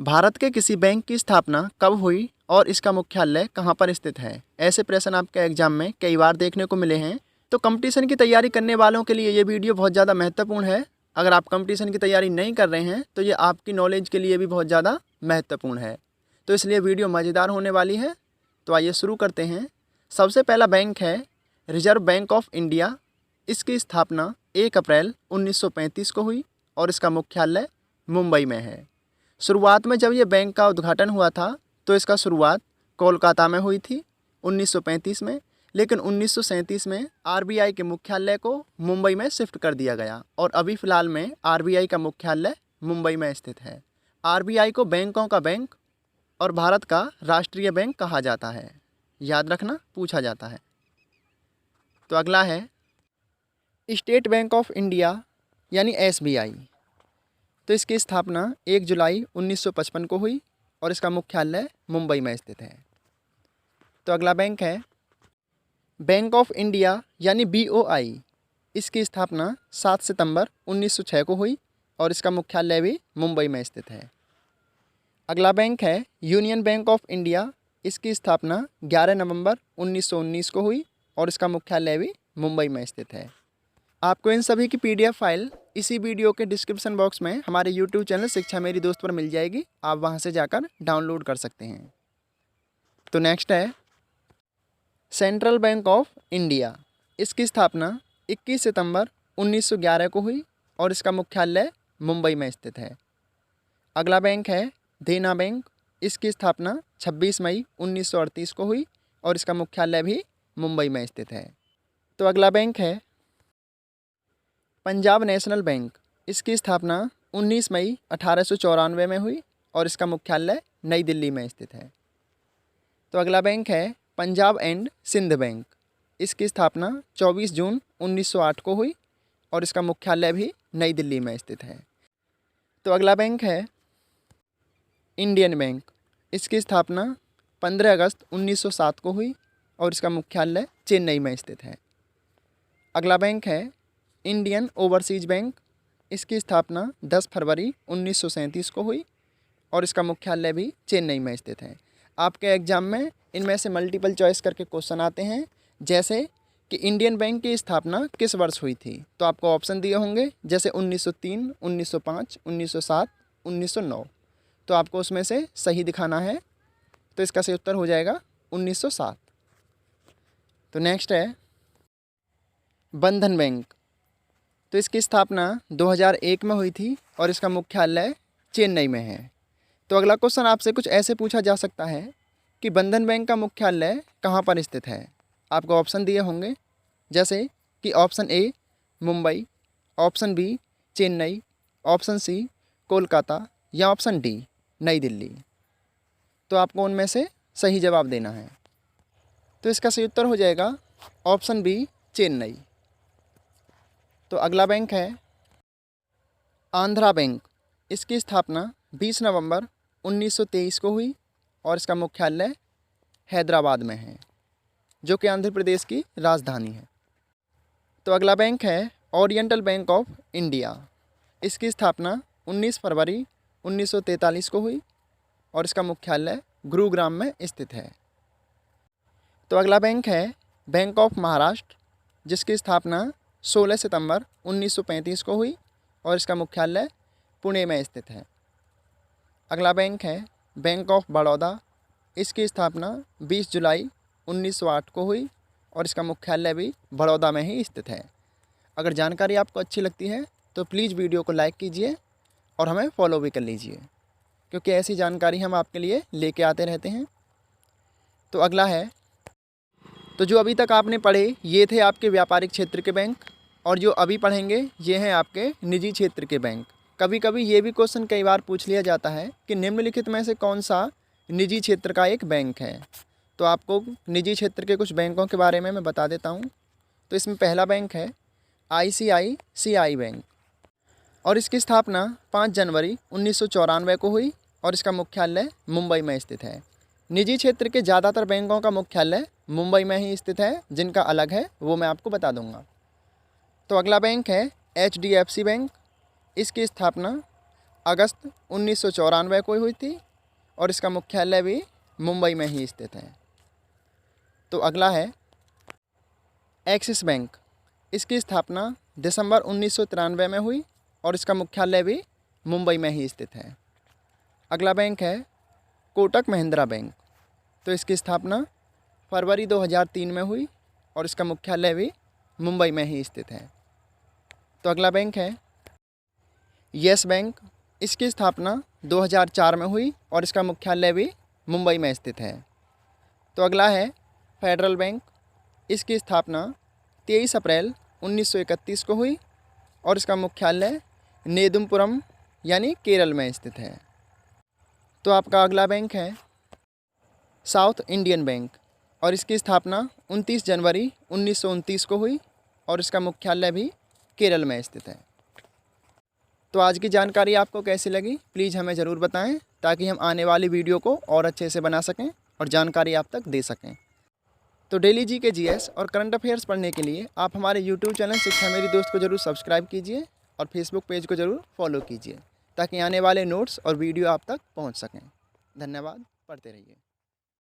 भारत के किसी बैंक की स्थापना कब हुई और इसका मुख्यालय कहाँ पर स्थित है? ऐसे प्रश्न आपके एग्जाम में कई बार देखने को मिले हैं। तो कंपटीशन की तैयारी करने वालों के लिए ये वीडियो बहुत ज़्यादा महत्वपूर्ण है। अगर आप कंपटीशन की तैयारी नहीं कर रहे हैं तो ये आपकी नॉलेज के लिए भी बहुत ज़्यादा महत्वपूर्ण है। तो इसलिए वीडियो मज़ेदार होने वाली है। तो आइए शुरू करते हैं। सबसे पहला बैंक है रिजर्व बैंक ऑफ इंडिया। इसकी स्थापना 1 अप्रैल 1935 को हुई और इसका मुख्यालय मुंबई में है। शुरुआत में जब ये बैंक का उद्घाटन हुआ था तो इसका शुरुआत कोलकाता में हुई थी 1935 में, लेकिन 1937 में आरबीआई के मुख्यालय को मुंबई में शिफ्ट कर दिया गया और अभी फ़िलहाल में आरबीआई का मुख्यालय मुंबई में स्थित है। आरबीआई को बैंकों का बैंक और भारत का राष्ट्रीय बैंक कहा जाता है। याद रखना, पूछा जाता है। तो अगला है स्टेट बैंक ऑफ इंडिया यानी एसबीआई। तो इसकी स्थापना 1 जुलाई 1955 को हुई और इसका मुख्यालय मुंबई में स्थित है। तो अगला बैंक है बैंक ऑफ इंडिया यानी बीओआई। इसकी स्थापना 7 सितंबर 1906 को हुई और इसका मुख्यालय भी मुंबई में स्थित है। अगला बैंक है यूनियन बैंक ऑफ इंडिया। इसकी स्थापना 11 नवंबर 1919 को हुई और इसका मुख्यालय भी मुंबई में स्थित है। आपको इन सभी की पीडीएफ फाइल इसी वीडियो के डिस्क्रिप्शन बॉक्स में हमारे यूट्यूब चैनल शिक्षा मेरी दोस्त पर मिल जाएगी। आप वहां से जाकर डाउनलोड कर सकते हैं। तो नेक्स्ट है सेंट्रल बैंक ऑफ इंडिया। इसकी स्थापना 21 सितंबर 1911 को हुई और इसका मुख्यालय मुंबई में स्थित है। अगला बैंक है देना बैंक। इसकी स्थापना 26 मई 1938 को हुई और इसका मुख्यालय भी मुंबई में स्थित है। तो अगला बैंक है पंजाब नेशनल बैंक। इसकी स्थापना 19 मई 1894 में हुई और इसका मुख्यालय नई दिल्ली में स्थित है। तो अगला बैंक है पंजाब एंड सिंध बैंक। इसकी स्थापना 24 जून 1908 को हुई और इसका मुख्यालय भी नई दिल्ली में स्थित है। तो अगला बैंक है इंडियन बैंक। इसकी स्थापना 15 अगस्त 1907 को हुई और इसका मुख्यालय चेन्नई में स्थित है। अगला बैंक है इंडियन ओवरसीज बैंक। इसकी स्थापना 10 फरवरी 1937 को हुई और इसका मुख्यालय भी चेन्नई में स्थित है। आपके एग्जाम में इनमें से मल्टीपल चॉइस करके क्वेश्चन आते हैं, जैसे कि इंडियन बैंक की स्थापना किस वर्ष हुई थी। तो आपको ऑप्शन दिए होंगे जैसे 1903, 1905, 1907, 1909। तो आपको उसमें से सही दिखाना है। तो इसका सही उत्तर हो जाएगा 1907। तो नेक्स्ट है बंधन बैंक। तो इसकी स्थापना 2001 में हुई थी और इसका मुख्यालय चेन्नई में है। तो अगला क्वेश्चन आपसे कुछ ऐसे पूछा जा सकता है कि बंधन बैंक का मुख्यालय कहाँ पर स्थित है। आपको ऑप्शन दिए होंगे जैसे कि option A Mumbai, option B Chennai, option C Kolkata या ऑप्शन डी नई दिल्ली। तो आपको उनमें से सही जवाब देना है। तो इसका सही उत्तर हो जाएगा ऑप्शन बी चेन्नई। तो अगला बैंक है आंध्रा बैंक। इसकी स्थापना 20 नवंबर 1923 को हुई और इसका मुख्यालय हैदराबाद में है, जो कि आंध्र प्रदेश की राजधानी है। तो अगला बैंक है ओरिएंटल बैंक ऑफ इंडिया। इसकी स्थापना 19 फरवरी 1943 को हुई और इसका मुख्यालय गुरुग्राम में स्थित है। तो अगला बैंक है बैंक ऑफ महाराष्ट्र, जिसकी स्थापना 16 सितंबर 1935 को हुई और इसका मुख्यालय पुणे में स्थित है। अगला बैंक है बैंक ऑफ बड़ौदा। इसकी स्थापना 20 जुलाई 1908 को हुई और इसका मुख्यालय भी बड़ौदा में ही स्थित है। अगर जानकारी आपको अच्छी लगती है तो प्लीज़ वीडियो को लाइक कीजिए और हमें फॉलो भी कर लीजिए, क्योंकि ऐसी जानकारी हम आपके लिए लेके आते रहते हैं। तो अगला है, तो जो अभी तक आपने पढ़े ये थे आपके व्यापारिक क्षेत्र के बैंक, और जो अभी पढ़ेंगे ये हैं आपके निजी क्षेत्र के बैंक। कभी कभी ये भी क्वेश्चन कई बार पूछ लिया जाता है कि निम्नलिखित में से कौन सा निजी क्षेत्र का एक बैंक है। तो आपको निजी क्षेत्र के कुछ बैंकों के बारे में मैं बता देता हूँ। तो इसमें पहला बैंक है आईसीआईसीआई बैंक और इसकी स्थापना 5 जनवरी 1994 को हुई और इसका मुख्यालय मुंबई में स्थित है। निजी क्षेत्र के ज़्यादातर बैंकों का मुख्यालय मुंबई में ही स्थित है, जिनका अलग है वो मैं आपको बता दूंगा। तो अगला बैंक है एचडीएफसी बैंक। इसकी स्थापना अगस्त 1994 को हुई थी और इसका मुख्यालय भी मुंबई में ही स्थित है। तो अगला है एक्सिस बैंक। इसकी स्थापना दिसंबर 1993 में हुई और इसका मुख्यालय भी मुंबई में ही स्थित है। अगला बैंक है कोटक महिंद्रा बैंक। तो इसकी स्थापना फरवरी 2003 में हुई और इसका मुख्यालय भी मुंबई में ही स्थित है। तो अगला बैंक है येस बैंक। इसकी स्थापना 2004 में हुई और इसका मुख्यालय भी मुंबई में स्थित है। तो अगला है फेडरल बैंक। इसकी स्थापना 23 अप्रैल 1931 को हुई और इसका मुख्यालय नेदुमपुरम यानी केरल में स्थित है। तो आपका अगला बैंक है साउथ इंडियन बैंक और इसकी स्थापना 29 जनवरी 1929 को हुई और इसका मुख्यालय भी केरल में स्थित है। तो आज की जानकारी आपको कैसी लगी प्लीज़ हमें ज़रूर बताएं ताकि हम आने वाली वीडियो को और अच्छे से बना सकें और जानकारी आप तक दे सकें। तो डेली जीके जीएस और करंट अफेयर्स पढ़ने के लिए आप हमारे यूट्यूब चैनल शिक्षा मेरी दोस्त को ज़रूर सब्सक्राइब कीजिए और फेसबुक पेज को ज़रूर फॉलो कीजिए ताकि आने वाले नोट्स और वीडियो आप तक पहुंच सकें। धन्यवाद। पढ़ते रहिए।